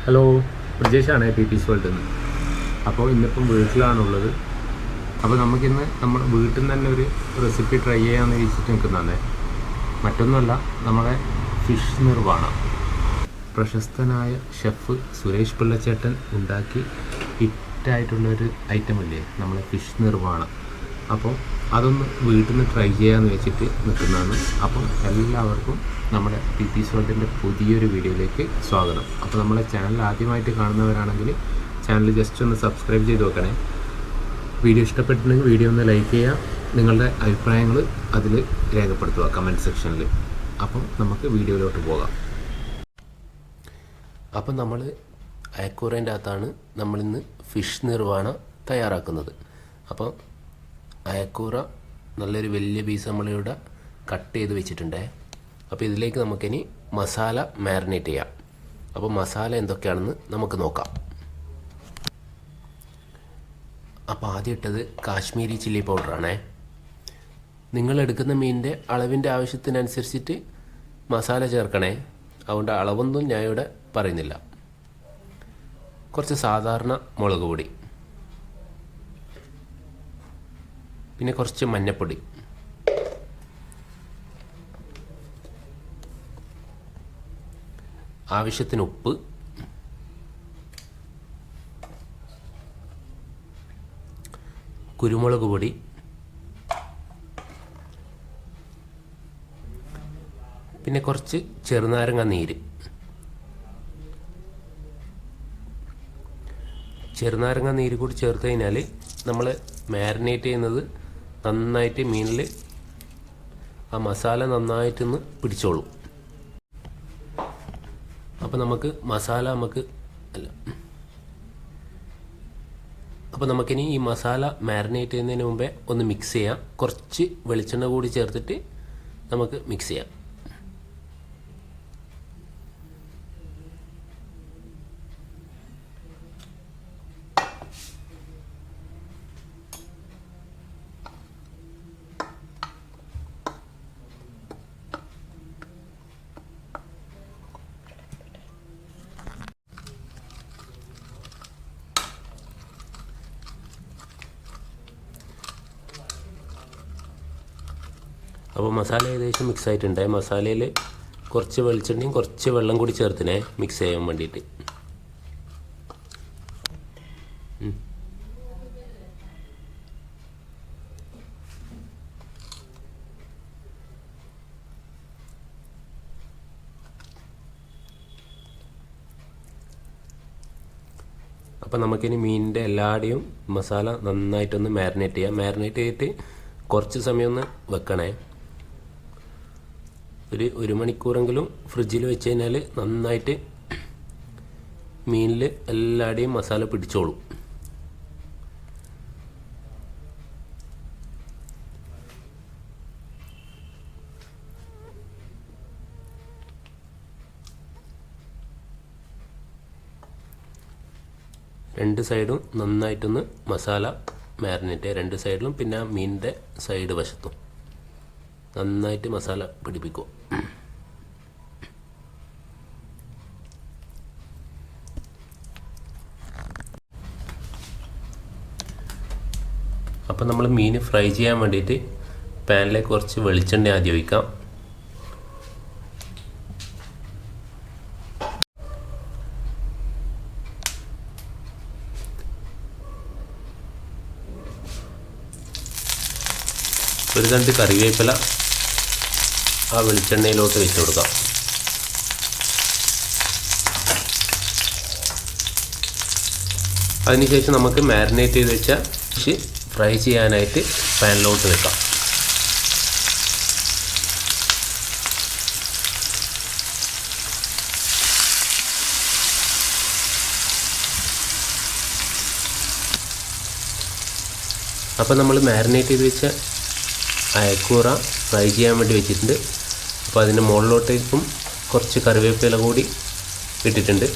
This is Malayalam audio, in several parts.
ഹലോ, ബ്രിജേഷാണ് പീപ്പീസ് വേൾഡിൽ നിന്ന്. അപ്പോൾ ഇന്നിപ്പം വീട്ടിലാണുള്ളത്. അപ്പോൾ നമുക്കിന്ന് നമ്മുടെ വീട്ടിൽ നിന്ന് തന്നെ ഒരു റെസിപ്പി ട്രൈ ചെയ്യാമെന്ന് വെച്ചിട്ട് നിൽക്കുന്നതാണ്. മറ്റൊന്നുമല്ല, നമ്മുടെ ഫിഷ് നിർവാണ. പ്രശസ്തനായ ഷെഫ് സുരേഷ് പിള്ളച്ചേട്ടൻ ഉണ്ടാക്കി ഹിറ്റായിട്ടുള്ളൊരു ഐറ്റമല്ലേ നമ്മളെ ഫിഷ് നിർവാണ. അപ്പോൾ അതൊന്ന് വീട്ടിൽ നിന്ന് ട്രൈ ചെയ്യാമെന്ന് വെച്ചിട്ട് നിൽക്കുന്നതാണ്. അപ്പം എല്ലാവർക്കും നമ്മുടെ പീപ്പീസ് വേൾഡിൻ്റെ പുതിയൊരു വീഡിയോയിലേക്ക് സ്വാഗതം. അപ്പോൾ നമ്മളെ ചാനൽ ആദ്യമായിട്ട് കാണുന്നവരാണെങ്കിൽ ചാനൽ ജസ്റ്റ് ഒന്ന് സബ്സ്ക്രൈബ് ചെയ്ത് വെക്കണേ. വീഡിയോ ഇഷ്ടപ്പെട്ടിട്ടുണ്ടെങ്കിൽ വീഡിയോ ഒന്ന് ലൈക്ക് ചെയ്യുക. നിങ്ങളുടെ അഭിപ്രായങ്ങൾ അതിൽ രേഖപ്പെടുത്തുക കമൻറ്റ് സെക്ഷനിൽ. അപ്പം നമുക്ക് വീഡിയോയിലോട്ട് പോകാം. അപ്പം നമ്മൾ അയക്കൂറേൻ്റെ അകത്താണ് നമ്മളിന്ന് ഫിഷ് നിർവാണ തയ്യാറാക്കുന്നത്. അപ്പം അയക്കൂറ നല്ലൊരു വലിയ പീസ് നമ്മളിവിടെ കട്ട് ചെയ്ത് വെച്ചിട്ടുണ്ട്. അപ്പോൾ ഇതിലേക്ക് നമുക്കിനി മസാല മാരിനേറ്റ് ചെയ്യാം. അപ്പോൾ മസാല എന്തൊക്കെയാണെന്ന് നമുക്ക് നോക്കാം. അപ്പോൾ ആദ്യം ഇട്ടത് കാശ്മീരി ചില്ലി പൗഡറാണേ. നിങ്ങളെടുക്കുന്ന മീനിൻ്റെ അളവിൻ്റെ ആവശ്യത്തിനനുസരിച്ചിട്ട് മസാല ചേർക്കണേ. അതുകൊണ്ട് അളവൊന്നും ഞാൻ ഇവിടെ പറയുന്നില്ല. കുറച്ച് സാധാരണ മുളക് പൊടി, പിന്നെ കുറച്ച് മഞ്ഞൾപ്പൊടി, ആവശ്യത്തിന് ഉപ്പ്, കുരുമുളക് പൊടി, പിന്നെ കുറച്ച് ചെറുനാരങ്ങ നീര്. ചെറുനാരങ്ങ നീര് കൂടി ചേർത്ത് കഴിഞ്ഞാൽ നമ്മൾ മാരിനേറ്റ് ചെയ്യുന്നത് നന്നായിട്ട് മീനിൽ ആ മസാല നന്നായിട്ടൊന്ന് പിടിച്ചോളും. അപ്പോൾ നമുക്കിനി ഈ മസാല മാരിനേറ്റ് ചെയ്യുന്നതിന് മുമ്പേ ഒന്ന് മിക്സ് ചെയ്യാം. കുറച്ച് വെളിച്ചെണ്ണ കൂടി ചേർത്തിട്ട് നമുക്ക് മിക്സ് ചെയ്യാം. അപ്പോൾ മസാല ഏകദേശം മിക്സ് ആയിട്ടുണ്ട്. മസാലയിൽ കുറച്ച് വെളിച്ചെണ്ണയും കുറച്ച് വെള്ളം കൂടി ചേർത്തിനെ മിക്സ് ചെയ്യാൻ വേണ്ടിയിട്ട്. അപ്പോൾ നമുക്കിനി മീനിൻ്റെ എല്ലാടെയും മസാല നന്നായിട്ടൊന്ന് മാരിനേറ്റ് ചെയ്യാം. മാരിനേറ്റ് ചെയ്തിട്ട് കുറച്ച് സമയം ഒന്ന് വെക്കണേ. ഒരു മണിക്കൂറെങ്കിലും ഫ്രിഡ്ജിൽ വെച്ച് കഴിഞ്ഞാൽ നന്നായിട്ട് മീനിൽ എല്ലാടെയും മസാല പിടിച്ചോളും. രണ്ട് സൈഡും നന്നായിട്ടൊന്ന് മസാല മാരിനേറ്റ് ചെയ്യുക. രണ്ട് സൈഡിലും പിന്നെ മീനിൻ്റെ സൈഡ് വശത്തും നന്നായിട്ട് മസാല പിടിപ്പിക്കുക. അപ്പം നമ്മൾ മീൻ ഫ്രൈ ചെയ്യാൻ വേണ്ടിയിട്ട് പാനിലേക്ക് കുറച്ച് വെളിച്ചെണ്ണ ആദ്യം ഒഴിക്കാം. ഒരു തണ്ട് കറിവേപ്പില ആ വെളിച്ചെണ്ണയിലോട്ട് വെച്ച് കൊടുക്കാം. അതിനുശേഷം നമുക്ക് മാരിനേറ്റ് ചെയ്ത് വെച്ച ഫിഷ് ഫ്രൈ ചെയ്യാനായിട്ട് പാനിലോട്ട് വെക്കാം. അപ്പോൾ നമ്മൾ മാരിനേറ്റ് ചെയ്ത് വെച്ച അയക്കൂറ ഫ്രൈ ചെയ്യാൻ വേണ്ടി വെച്ചിട്ടുണ്ട്. അപ്പോൾ അതിൻ്റെ മുകളിലോട്ടേക്കും കുറച്ച് കറിവേപ്പില കൂടി ഇട്ടിട്ടുണ്ട്.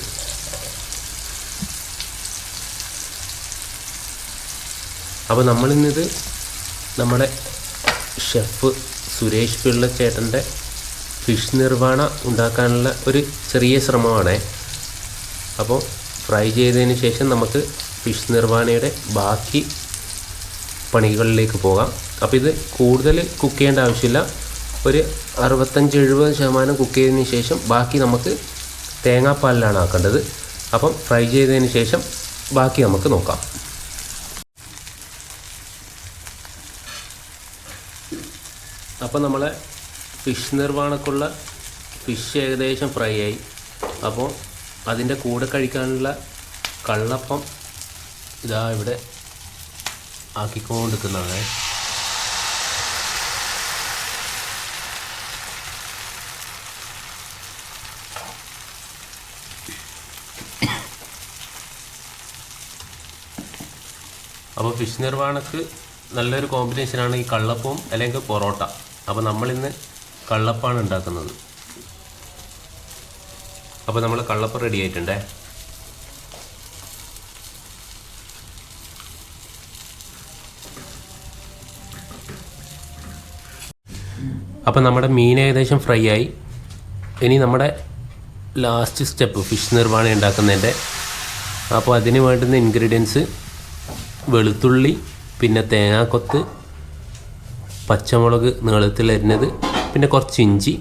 അപ്പോൾ നമ്മളിന്നത് നമ്മുടെ ഷെഫ് സുരേഷ് പിള്ളച്ചേട്ടൻ്റെ ഫിഷ് നിർവാണ ഉണ്ടാക്കാനുള്ള ഒരു ചെറിയ ശ്രമമാണ്. അപ്പോൾ ഫ്രൈ ചെയ്തതിന് ശേഷം നമുക്ക് ഫിഷ് നിർവാണയുടെ ബാക്കി പണികളിലേക്ക് പോകാം. അപ്പോൾ ഇത് കൂടുതൽ കുക്ക് ചെയ്യേണ്ട ആവശ്യമില്ല. ഒരു 65-70% കുക്ക് ചെയ്തതിന് ശേഷം ബാക്കി നമുക്ക് തേങ്ങാപ്പാലിലാണ് ആക്കേണ്ടത്. അപ്പം ഫ്രൈ ചെയ്തതിന് ശേഷം ബാക്കി നമുക്ക് നോക്കാം. അപ്പോൾ നമ്മളെ ഫിഷ് നിർവാണക്കുള്ള ഫിഷ് ഏകദേശം ഫ്രൈ ആയി. അപ്പോൾ അതിൻ്റെ കൂടെ കഴിക്കാനുള്ള കള്ളപ്പം ഇതാ ഇവിടെ ആക്കിക്കൊണ്ടിരിക്കുന്നതാണ്. അപ്പോൾ ഫിഷ് നിർവാണക്ക് നല്ലൊരു കോമ്പിനേഷനാണ് ഈ കള്ളപ്പവും അല്ലെങ്കിൽ പൊറോട്ട. അപ്പോൾ നമ്മളിന്ന് കള്ളപ്പമാണ് ഉണ്ടാക്കുന്നത്. അപ്പോൾ നമ്മൾ കള്ളപ്പം റെഡി ആയിട്ടുണ്ടേ. അപ്പോൾ നമ്മുടെ മീൻ ഏകദേശം ഫ്രൈ ആയി. ഇനി നമ്മുടെ ലാസ്റ്റ് സ്റ്റെപ്പ് ഫിഷ് നിർവാണ ഉണ്ടാക്കുന്നതിൻ്റെ. അപ്പോൾ അതിന് വേണ്ടുന്ന ഇൻഗ്രീഡിയൻസ് വെളുത്തുള്ളി, പിന്നെ തേങ്ങാക്കൊത്ത്, പച്ചമുളക് നീളത്തിലരിഞ്ഞത്, പിന്നെ കുറച്ച് ഇഞ്ചി,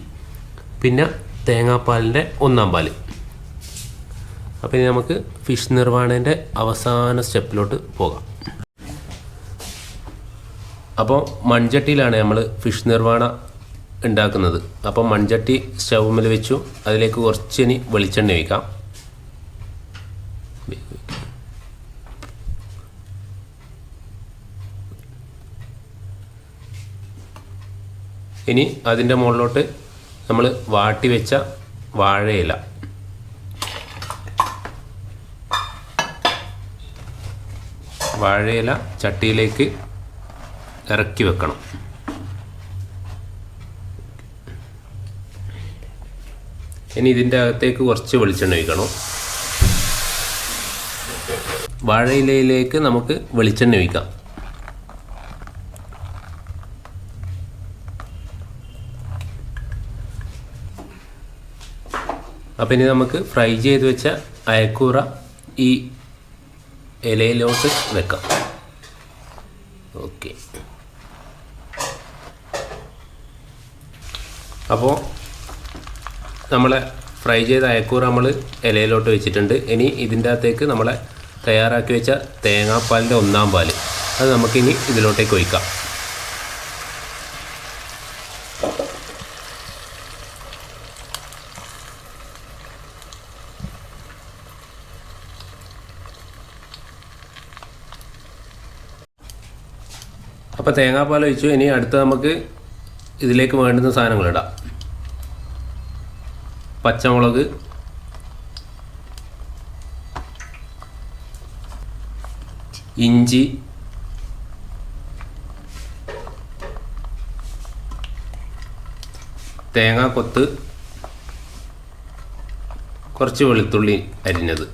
പിന്നെ തേങ്ങാപ്പാലിൻ്റെ 1/4 പാൽ. അപ്പോൾ ഇനി നമുക്ക് ഫിഷ് നിർവാണേൻ്റെ അവസാന സ്റ്റെപ്പിലോട്ട് പോകാം. അപ്പോൾ മൺചട്ടിയിലാണ് നമ്മൾ ഫിഷ് നിർവാണ ഉണ്ടാക്കുന്നത്. അപ്പോൾ മൺചട്ടി സ്റ്റൗവിൽ വെച്ചു. അതിലേക്ക് കുറച്ചിനി വെളിച്ചെണ്ണ ഒഴിക്കാം. ഇനി അതിൻ്റെ മുകളിലോട്ട് നമ്മൾ വാട്ടി വെച്ച വാഴയില, ചട്ടിയിലേക്ക് ഇറക്കി വെക്കണം. ഇനി ഇതിൻ്റെ അകത്തേക്ക് കുറച്ച് വെളിച്ചെണ്ണ ഒഴിക്കണം. വാഴയിലയിലേക്ക് നമുക്ക് വെളിച്ചെണ്ണ ഒഴിക്കാം. അപ്പം ഇനി നമുക്ക് ഫ്രൈ ചെയ്ത് വെച്ച അയക്കൂറ ഈ ഇലയിലോട്ട് വെക്കാം. ഓക്കെ. അപ്പോൾ നമ്മളെ ഫ്രൈ ചെയ്ത അയക്കൂറ നമ്മൾ ഇലയിലോട്ട് വെച്ചിട്ടുണ്ട്. ഇനി ഇതിൻ്റെ അകത്തേക്ക് നമ്മളെ തയ്യാറാക്കി വെച്ച തേങ്ങാപ്പാലിൻ്റെ 1/4 പാൽ അത് നമുക്കിനി ഇതിലോട്ടേക്ക് ഒഴിക്കാം. അപ്പോൾ തേങ്ങാപ്പാൽ ഒഴിച്ചു. ഇനി അടുത്ത നമുക്ക് ഇതിലേക്ക് വേണ്ടുന്ന സാധനങ്ങളിടാം. പച്ചമുളക്, ഇഞ്ചി, തേങ്ങാക്കൊത്ത്, കുറച്ച് വെളുത്തുള്ളി അരിഞ്ഞത്.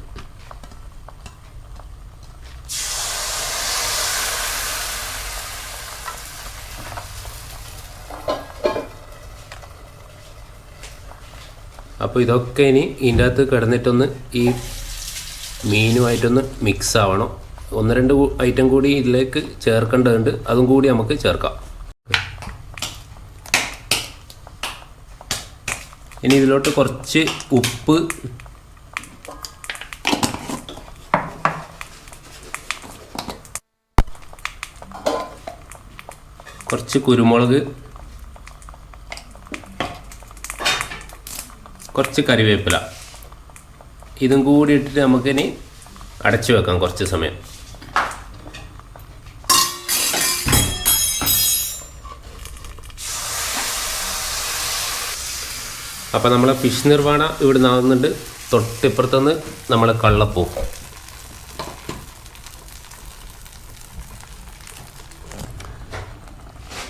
അപ്പോൾ ഇതൊക്കെ ഇനി ഇതിൻ്റെ അകത്ത് കിടന്നിട്ടൊന്ന് ഈ മീനുമായിട്ടൊന്ന് മിക്സ് ആവണം. 1-2 ഐറ്റം കൂടി ഇതിലേക്ക് ചേർക്കേണ്ടതുണ്ട്. അതും കൂടി നമുക്ക് ചേർക്കാം. ഇനി ഇതിലോട്ട് കുറച്ച് ഉപ്പ്, കുറച്ച് കുരുമുളക്, കുറച്ച് കറിവേപ്പില, ഇതും കൂടി ഇട്ടിട്ട് നമുക്കിനി അടച്ചു വെക്കാം കുറച്ച് സമയം. അപ്പോൾ നമ്മളെ ഫിഷ് നിർവാണ ഇവിടെ നിന്നാകുന്നുണ്ട്. തൊട്ടിപ്പുറത്തുനിന്ന് നമ്മളെ കള്ളപ്പൂ.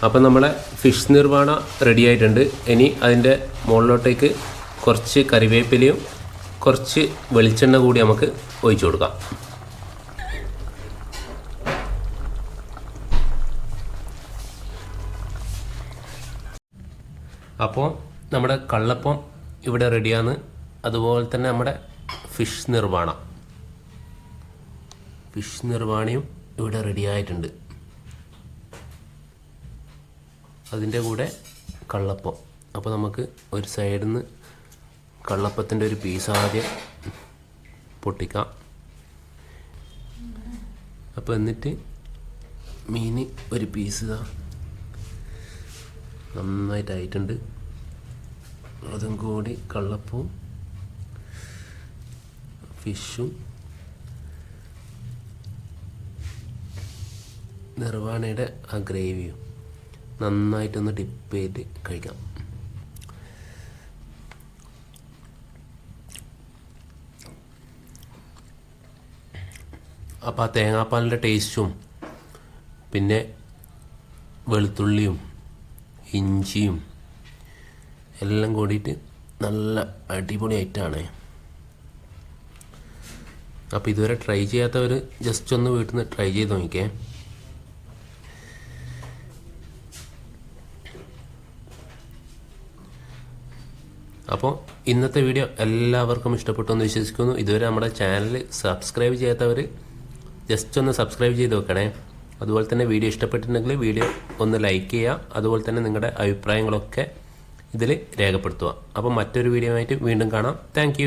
അപ്പം നമ്മളെ ഫിഷ് നിർവാണ റെഡി ആയിട്ടുണ്ട്. ഇനി അതിൻ്റെ മുകളിലോട്ടേക്ക് കുറച്ച് കറിവേപ്പിലയും കുറച്ച് വെളിച്ചെണ്ണ കൂടി നമുക്ക് ഒഴിച്ചു കൊടുക്കാം. അപ്പോൾ നമ്മുടെ കള്ളപ്പം ഇവിടെ റെഡിയാണ്. അതുപോലെ തന്നെ നമ്മുടെ ഫിഷ് നിർവാണ. ഫിഷ് നിർവാണയും ഇവിടെ റെഡി ആയിട്ടുണ്ട്. അതിൻ്റെ കൂടെ കള്ളപ്പം. അപ്പോൾ നമുക്ക് ഒരു സൈഡിൽ നിന്ന് കള്ളപ്പത്തിൻ്റെ ഒരു പീസ് ആദ്യം പൊട്ടിക്കാം. അപ്പോൾ എന്നിട്ട് മീൻ ഒരു പീസ് ഇതാ നന്നായിട്ടായിട്ടുണ്ട്. അതും കൂടി കള്ളപ്പവും ഫിഷും നിർവാണയുടെ ആ ഗ്രേവിയും നന്നായിട്ടൊന്ന് ഡിപ്പ് ചെയ്ത് കഴിക്കാം. അപ്പോൾ ആ തേങ്ങാപ്പാലിൻ്റെ ടേസ്റ്റും പിന്നെ വെളുത്തുള്ളിയും ഇഞ്ചിയും എല്ലാം കൂടിയിട്ട് നല്ല അടിപൊളിയായിട്ടാണ്. അപ്പോൾ ഇതുവരെ ട്രൈ ചെയ്യാത്തവർ ജസ്റ്റ് ഒന്ന് വീട്ടിൽ നിന്ന് ട്രൈ ചെയ്ത് നോക്കിക്കേ. അപ്പോൾ ഇന്നത്തെ വീഡിയോ എല്ലാവർക്കും ഇഷ്ടപ്പെട്ടു എന്ന് വിശ്വസിക്കുന്നു. ഇതുവരെ നമ്മുടെ ചാനൽ സബ്സ്ക്രൈബ് ചെയ്യാത്തവർ ജസ്റ്റ് ഒന്ന് സബ്സ്ക്രൈബ് ചെയ്ത് വെക്കണേ. അതുപോലെ തന്നെ വീഡിയോ ഇഷ്ടപ്പെട്ടിട്ടുണ്ടെങ്കിൽ വീഡിയോ ഒന്ന് ലൈക്ക് ചെയ്യുക. അതുപോലെ തന്നെ നിങ്ങളുടെ അഭിപ്രായങ്ങളൊക്കെ ഇതിൽ രേഖപ്പെടുത്തുക. അപ്പോൾ മറ്റൊരു വീഡിയോ ആയിട്ട് വീണ്ടും കാണാം. താങ്ക്